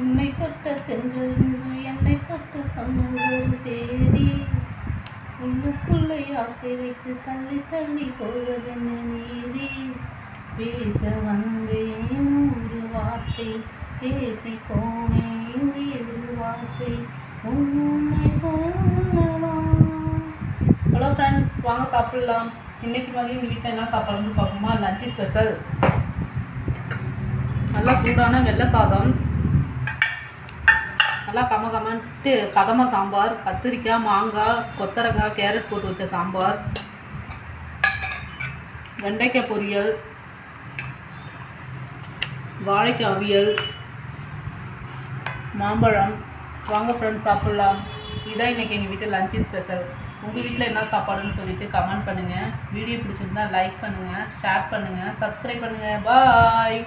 உன்னை தொட்ட தென்றல் என்னை தொட்ட சொன்னதொரு சேரி உள்ளுக்குள்ளே ஆசை வைத்து தள்ளி தள்ளி போவதென்ன நீதி பேச வந்தேன் ஒரு வார்த்தை பேசி போனேன் வேறு வார்த்தை உன்னை சொல்லலாம். ஹலோ ஃப்ரெண்ட்ஸ், வாங்க சாப்பிட்லாம். இன்றைக்கி மதியம் எங்கள் வீட்டில் என்ன சாப்பாடுன்னு பார்ப்போமா? லஞ்சு ஸ்பெஷல் நல்லா சூடான வெள்ளை சாதம், நல்லா கமகமன்ட்டு கதம்ப சாம்பார், கத்திரிக்காய் மாங்காய் கொத்தரங்காய் கேரட் போட்டு வச்ச சாம்பார், வெண்டைக்காய் பொரியல், வாழைக்காய் அவியல், மாம்பழம். வாங்க ஃப்ரெண்ட்ஸ் சாப்பிட்லாம். இதான் இன்றைக்கி எங்கள் வீட்டில் லஞ்சு ஸ்பெஷல். உங்கள் வீட்டில் என்ன சாப்பாடுன்னு சொல்லிட்டு கமெண்ட் பண்ணுங்கள். வீடியோ பிடிச்சிருந்தா லைக் பண்ணுங்கள், ஷேர் பண்ணுங்கள், சப்ஸ்கிரைப் பண்ணுங்கள். பாய்.